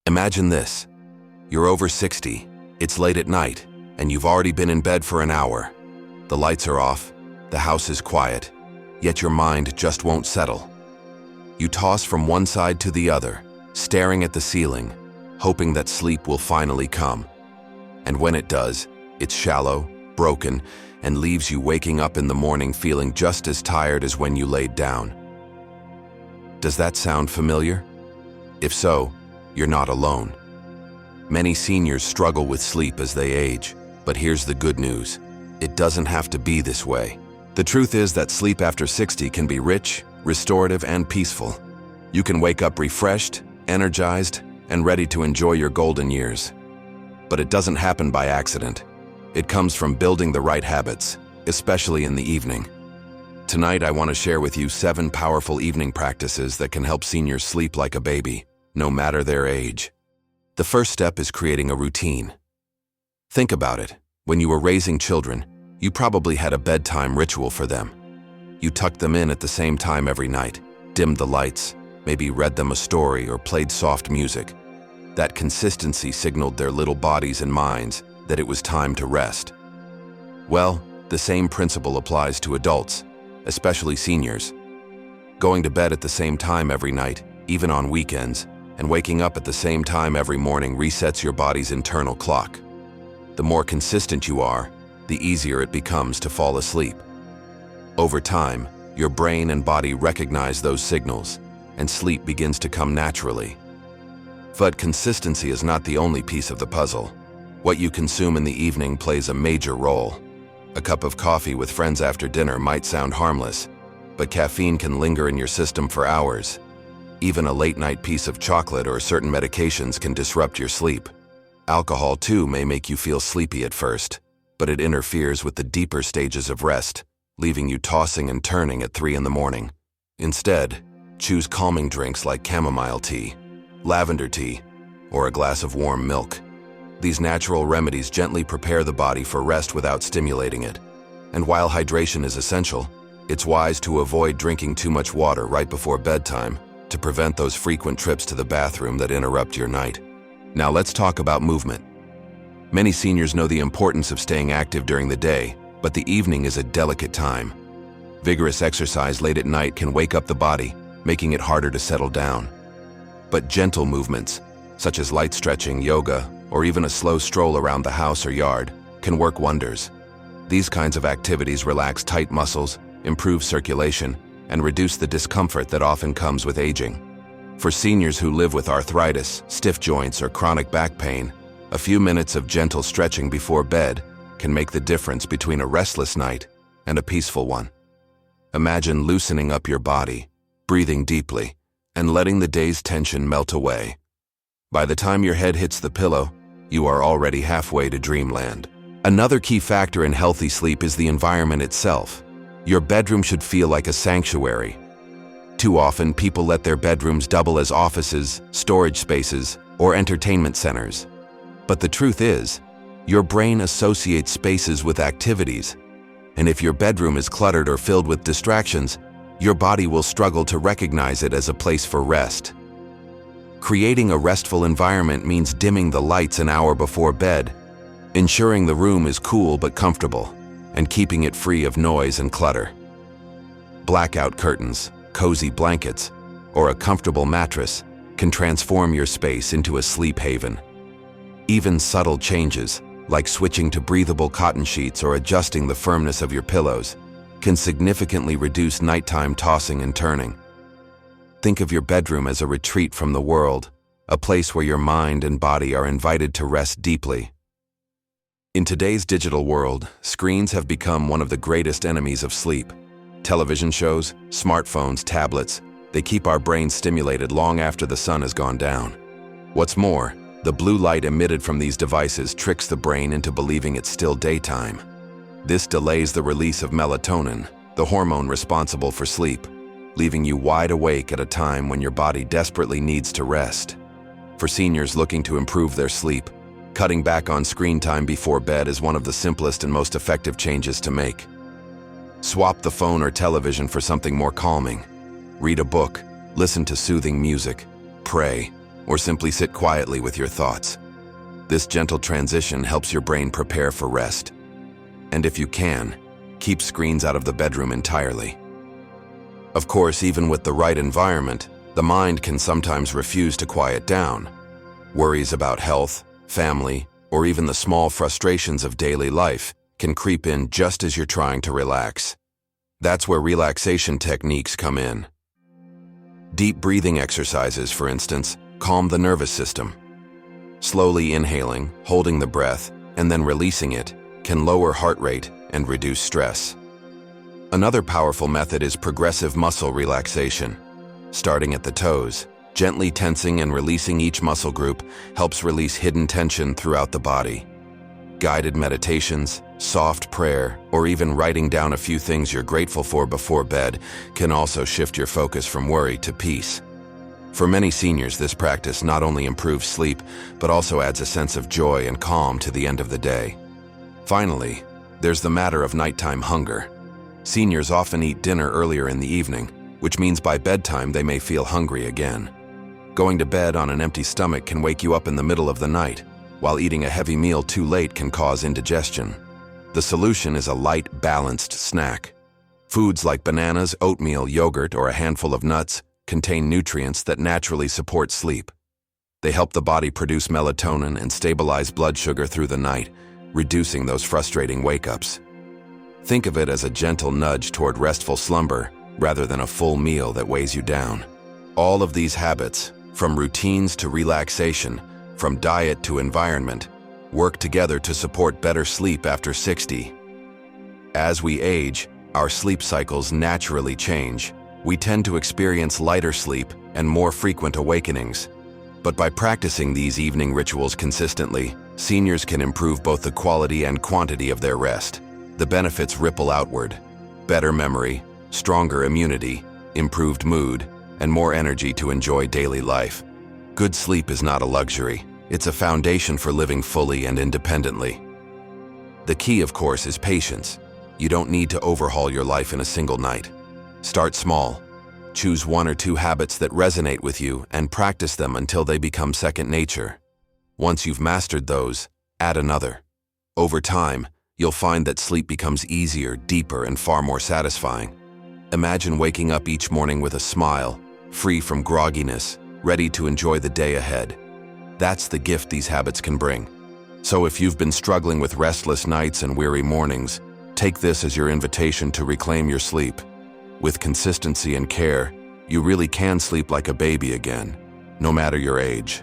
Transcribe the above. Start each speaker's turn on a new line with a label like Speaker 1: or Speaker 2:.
Speaker 1: Imagine this. You're over 60, it's late at night, and you've already been in bed for an hour. The lights are off, the house is quiet, yet your mind just won't settle. You toss from one side to the other, staring at the ceiling, hoping that sleep will finally come. And when it does, it's shallow, broken, and leaves you waking up in the morning feeling just as tired as when you laid down. Does that sound familiar? If so, you're not alone. Many seniors struggle with sleep as they age, but here's the good news. It doesn't have to be this way. The truth is that sleep after 60 can be rich, restorative, and peaceful. You can wake up refreshed, energized, and ready to enjoy your golden years. But it doesn't happen by accident. It comes from building the right habits, especially in the evening. Tonight, I want to share with you 7 powerful evening practices that can help seniors sleep like a baby, no matter their age. The first step is creating a routine. Think about it. When you were raising children, you probably had a bedtime ritual for them. You tucked them in at the same time every night, dimmed the lights, maybe read them a story or played soft music. That consistency signaled their little bodies and minds that it was time to rest. Well, the same principle applies to adults, especially seniors. Going to bed at the same time every night, even on weekends, and waking up at the same time every morning resets your body's internal clock. The more consistent you are, the easier it becomes to fall asleep. Over time, your brain and body recognize those signals, and sleep begins to come naturally. But consistency is not the only piece of the puzzle. What you consume in the evening plays a major role. A cup of coffee with friends after dinner might sound harmless, but caffeine can linger in your system for hours. Even a late-night piece of chocolate or certain medications can disrupt your sleep. Alcohol, too, may make you feel sleepy at first, but it interferes with the deeper stages of rest, leaving you tossing and turning at 3 in the morning. Instead, choose calming drinks like chamomile tea, lavender tea, or a glass of warm milk. These natural remedies gently prepare the body for rest without stimulating it. And while hydration is essential, it's wise to avoid drinking too much water right before bedtime to prevent those frequent trips to the bathroom that interrupt your night. Now let's talk about movement. Many seniors know the importance of staying active during the day, but the evening is a delicate time. Vigorous exercise late at night can wake up the body, making it harder to settle down. But gentle movements, such as light stretching, yoga, or even a slow stroll around the house or yard, can work wonders. These kinds of activities relax tight muscles, improve circulation, and reduce the discomfort that often comes with aging. For seniors who live with arthritis, stiff joints, or chronic back pain, a few minutes of gentle stretching before bed can make the difference between a restless night and a peaceful one. Imagine loosening up your body, breathing deeply, and letting the day's tension melt away. By the time your head hits the pillow, you are already halfway to dreamland. Another key factor in healthy sleep is the environment itself. Your bedroom should feel like a sanctuary. Too often, people let their bedrooms double as offices, storage spaces, or entertainment centers. But the truth is, your brain associates spaces with activities, and if your bedroom is cluttered or filled with distractions, your body will struggle to recognize it as a place for rest. Creating a restful environment means dimming the lights an hour before bed, ensuring the room is cool but comfortable, and keeping it free of noise and clutter. Blackout curtains, cozy blankets, or a comfortable mattress can transform your space into a sleep haven. Even subtle changes, like switching to breathable cotton sheets or adjusting the firmness of your pillows, can significantly reduce nighttime tossing and turning. Think of your bedroom as a retreat from the world, a place where your mind and body are invited to rest deeply. In today's digital world, screens have become one of the greatest enemies of sleep. Television shows, smartphones, tablets, they keep our brains stimulated long after the sun has gone down. What's more, the blue light emitted from these devices tricks the brain into believing it's still daytime. This delays the release of melatonin, the hormone responsible for sleep, leaving you wide awake at a time when your body desperately needs to rest. For seniors looking to improve their sleep, cutting back on screen time before bed is one of the simplest and most effective changes to make. Swap the phone or television for something more calming. Read a book, listen to soothing music, pray, or simply sit quietly with your thoughts. This gentle transition helps your brain prepare for rest. And if you can, keep screens out of the bedroom entirely. Of course, even with the right environment, the mind can sometimes refuse to quiet down. Worries about health, family, or even the small frustrations of daily life can creep in just as you're trying to relax. That's where relaxation techniques come in. Deep breathing exercises, for instance, calm the nervous system. Slowly inhaling, holding the breath, and then releasing it can lower heart rate and reduce stress. Another powerful method is progressive muscle relaxation. Starting at the toes, gently tensing and releasing each muscle group helps release hidden tension throughout the body. Guided meditations, soft prayer, or even writing down a few things you're grateful for before bed can also shift your focus from worry to peace. For many seniors, this practice not only improves sleep, but also adds a sense of joy and calm to the end of the day. Finally, there's the matter of nighttime hunger. Seniors often eat dinner earlier in the evening, which means by bedtime they may feel hungry again. Going to bed on an empty stomach can wake you up in the middle of the night, while eating a heavy meal too late can cause indigestion. The solution is a light, balanced snack. Foods like bananas, oatmeal, yogurt, or a handful of nuts contain nutrients that naturally support sleep. They help the body produce melatonin and stabilize blood sugar through the night, reducing those frustrating wake-ups. Think of it as a gentle nudge toward restful slumber rather than a full meal that weighs you down. All of these habits, from routines to relaxation, from diet to environment, work together to support better sleep after 60. As we age, our sleep cycles naturally change. We tend to experience lighter sleep and more frequent awakenings. But by practicing these evening rituals consistently, seniors can improve both the quality and quantity of their rest. The benefits ripple outward: better memory, stronger immunity, improved mood, and more energy to enjoy daily life. Good sleep is not a luxury. It's a foundation for living fully and independently. The key, of course, is patience. You don't need to overhaul your life in a single night. Start small. Choose 1 or 2 habits that resonate with you and practice them until they become second nature. Once you've mastered those, add another. Over time, you'll find that sleep becomes easier, deeper, and far more satisfying. Imagine waking up each morning with a smile, free from grogginess, ready to enjoy the day ahead. That's the gift these habits can bring. So if you've been struggling with restless nights and weary mornings, take this as your invitation to reclaim your sleep. With consistency and care, you really can sleep like a baby again, no matter your age.